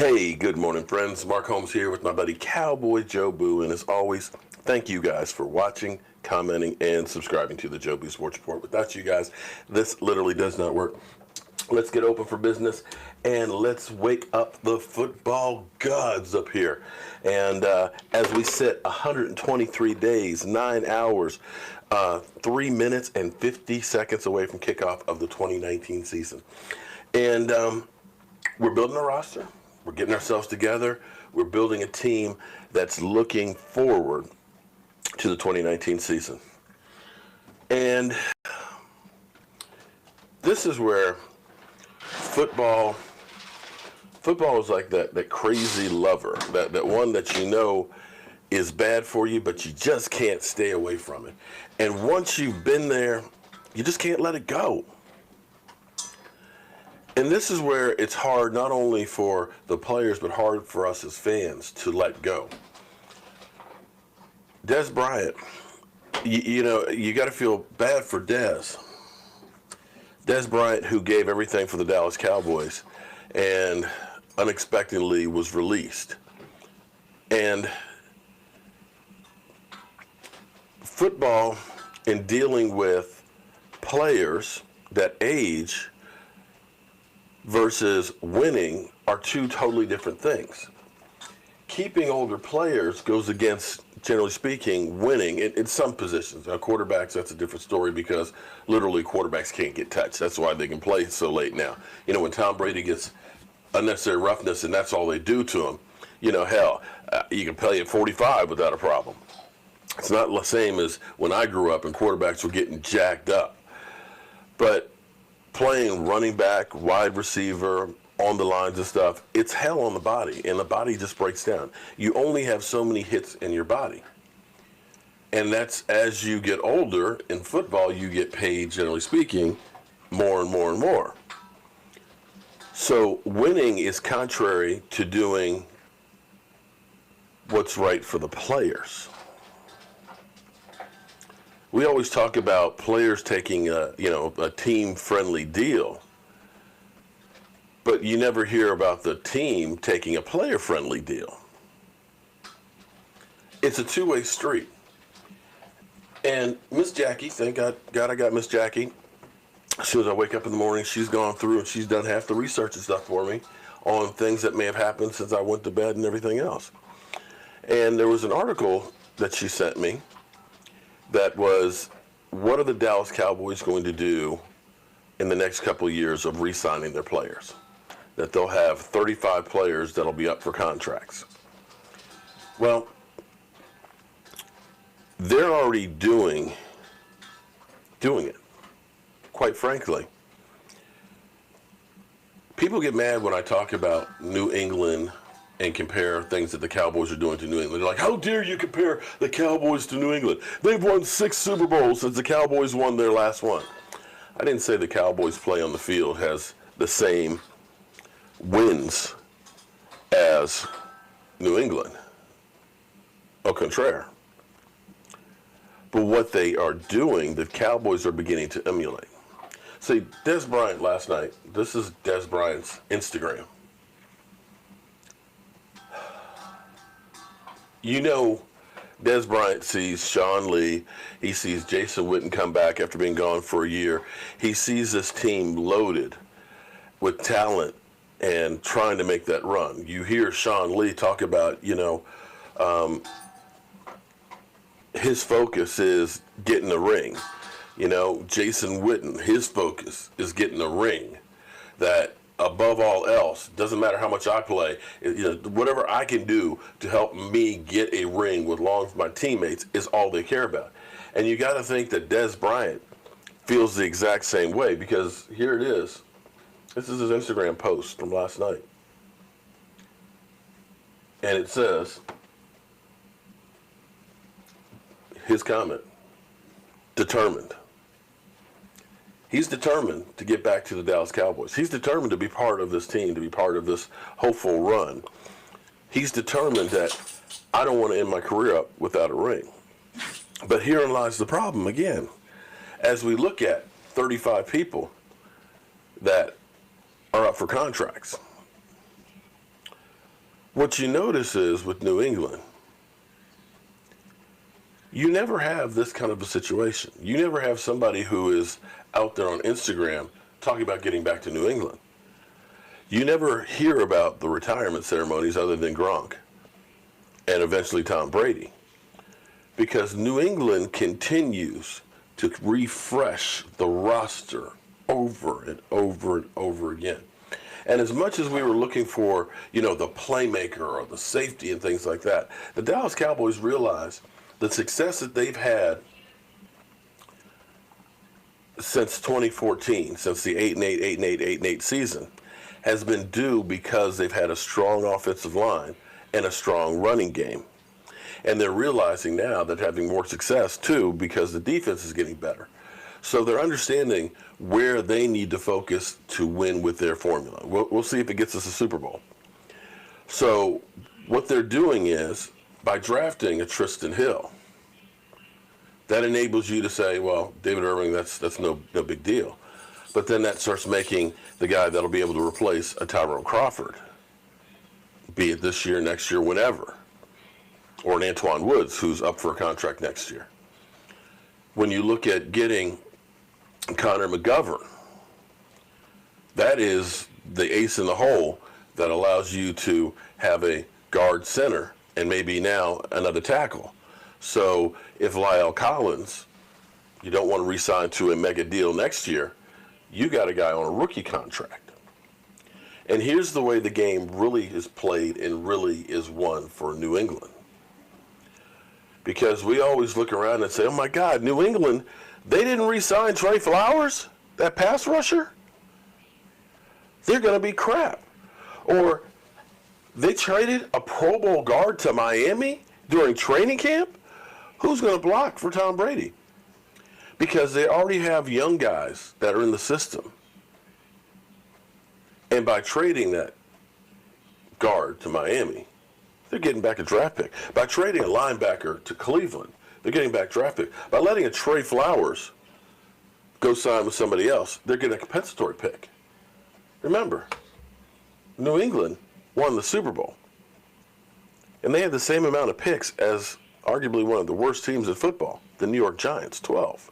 Hey, good morning, friends. Mark Holmes here with my buddy Cowboy Joe Boo. And as always, thank you guys for watching, commenting, and subscribing to the Joe Boo Sports Report. Without you guys, this literally does not work. Let's get open for business and let's wake up the football gods up here. And as we sit 123 days, 9 hours, 3 minutes, and 50 seconds away from kickoff of the 2019 season. And we're building a roster. We're getting ourselves together. We're building a team that's looking forward to the 2019 season. And this is where football is like that crazy lover, that one that you know is bad for you, but you just can't stay away from it. And once you've been there, you just can't let it go. And this is where it's hard not only for the players, but hard for us as fans to let go. Dez Bryant, you know, you got to feel bad for Dez. Dez Bryant, who gave everything for the Dallas Cowboys and unexpectedly was released. And football, in dealing with players that age versus winning, are two totally different things. Keeping older players goes against, generally speaking, winning in some positions. Now, quarterbacks, that's a different story because literally quarterbacks can't get touched. That's why they can play so late now. You know, when Tom Brady gets unnecessary roughness and that's all they do to him, you know, hell, you can play at 45 without a problem. It's not the same as when I grew up and quarterbacks were getting jacked up. But playing running back, wide receiver, on the lines and stuff, it's hell on the body, and the body just breaks down. You only have so many hits in your body. And that's, as you get older, in football, you get paid, generally speaking, more and more and more. So winning is contrary to doing what's right for the players. We always talk about players taking a team-friendly deal, but you never hear about the team taking a player-friendly deal. It's a two-way street. And Miss Jackie, thank God I got Miss Jackie. As soon as I wake up in the morning, she's gone through and she's done half the research and stuff for me on things that may have happened since I went to bed and everything else. And there was an article that she sent me that was, what are the Dallas Cowboys going to do in the next couple of years of re-signing their players? That they'll have 35 players that'll be up for contracts. Well, they're already doing it, quite frankly. People get mad when I talk about New England and compare things that the Cowboys are doing to New England. They're like, how dare you compare the Cowboys to New England? They've won 6 Super Bowls since the Cowboys won their last one. I didn't say the Cowboys play on the field has the same wins as New England. Au contraire. But what they are doing, the Cowboys are beginning to emulate. See, Dez Bryant last night, this is Dez Bryant's Instagram. You know, Dez Bryant sees Sean Lee. He sees Jason Witten come back after being gone for a year. He sees this team loaded with talent and trying to make that run. You hear Sean Lee talk about, his focus is getting a ring. You know, Jason Witten, his focus is getting a ring. That above all else, doesn't matter how much I play, whatever I can do to help me get a ring with my teammates is all they care about. And you got to think that Dez Bryant feels the exact same way, because here it is. This is his Instagram post from last night. And it says, his comment, determined. He's determined to get back to the Dallas Cowboys. He's determined to be part of this team, to be part of this hopeful run. He's determined that I don't want to end my career up without a ring. But herein lies the problem again. As we look at 35 people that are up for contracts, What you notice is with New England, you never have this kind of a situation. You never have somebody who is out there on Instagram talking about getting back to New England. You never hear about the retirement ceremonies other than Gronk and eventually Tom Brady, because New England continues to refresh the roster over and over and over again. And as much as we were looking for, the playmaker or the safety and things like that, the Dallas Cowboys realized the success that they've had since 2014, since the 8-8, 8-8, 8-8 season, has been due because they've had a strong offensive line and a strong running game. And they're realizing now that having more success, too, because the defense is getting better. So they're understanding where they need to focus to win with their formula. We'll see if it gets us a Super Bowl. So what they're doing is, by drafting a Tristan Hill, that enables you to say, well, David Irving, that's no big deal. But then that starts making the guy that'll be able to replace a Tyrone Crawford, be it this year, next year, whenever, or an Antoine Woods, who's up for a contract next year. When you look at getting Connor McGovern, that is the ace in the hole that allows you to have a guard center and maybe now another tackle. So if Lyle Collins, you don't want to re-sign to a mega deal next year, you got a guy on a rookie contract. And here's the way the game really is played and really is won for New England. Because we always look around and say, oh my God, New England, they didn't re-sign Trey Flowers, that pass rusher? They're going to be crap. Or they traded a Pro Bowl guard to Miami during training camp? Who's going to block for Tom Brady? Because they already have young guys that are in the system. And by trading that guard to Miami, they're getting back a draft pick. By trading a linebacker to Cleveland, they're getting back draft pick. By letting a Trey Flowers go sign with somebody else, they're getting a compensatory pick. Remember, New England won the Super Bowl. And they had the same amount of picks as arguably one of the worst teams in football, the New York Giants, 12.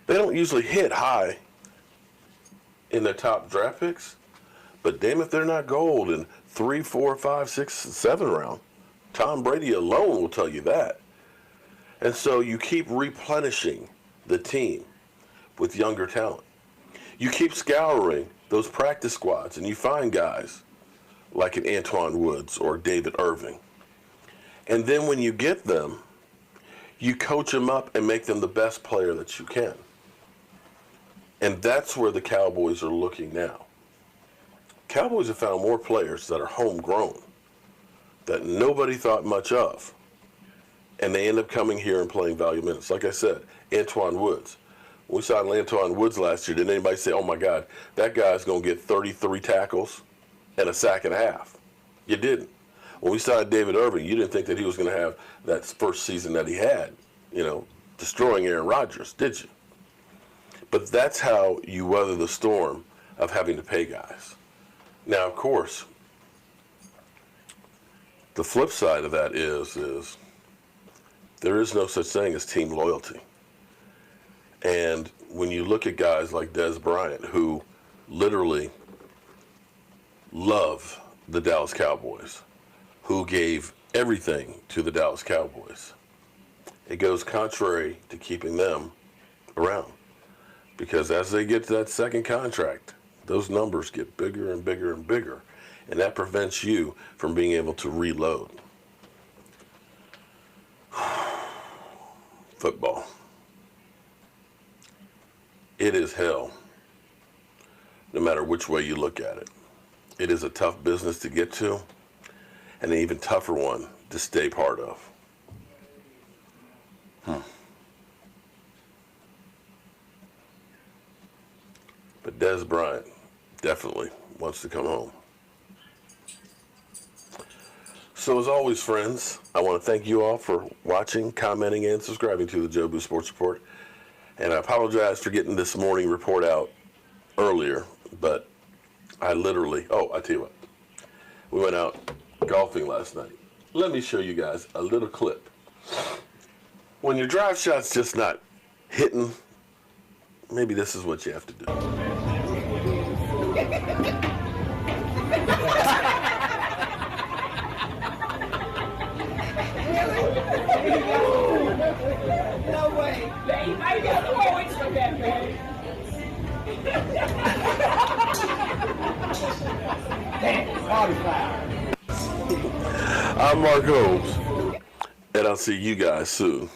They don't usually hit high in their top draft picks, but damn if they're not gold in 3, 4, 5, 6, 7 round. Tom Brady alone will tell you that. And so you keep replenishing the team with younger talent. You keep scouring those practice squads, and you find guys like an Antoine Woods or David Irving. And then when you get them, you coach them up and make them the best player that you can. And that's where the Cowboys are looking now. Cowboys have found more players that are homegrown that nobody thought much of. And they end up coming here and playing value minutes. Like I said, Antoine Woods. When we signed Antoine Woods last year, didn't anybody say, oh my God, that guy's going to get 33 tackles and a sack and a half? You didn't. When we signed David Irving, you didn't think that he was going to have that first season that he had, destroying Aaron Rodgers, did you? But that's how you weather the storm of having to pay guys. Now, of course, the flip side of that is there is no such thing as team loyalty. And when you look at guys like Dez Bryant, who literally love the Dallas Cowboys, who gave everything to the Dallas Cowboys, it goes contrary to keeping them around. Because as they get to that second contract, those numbers get bigger and bigger and bigger. And that prevents you from being able to reload. Football. It is hell, no matter which way you look at it. It is a tough business to get to, and an even tougher one to stay part of. But Dez Bryant definitely wants to come home. So as always, friends, I want to thank you all for watching, commenting, and subscribing to the Joe Boo Sports Report. And I apologize for getting this morning report out earlier, but I tell you what, We went out golfing last night. Let me show you guys a little clip. When your drive shot's just not hitting, maybe this is what you have to do. No way. I got to always from that, man. I'm Mark Holmes, and I'll see you guys soon.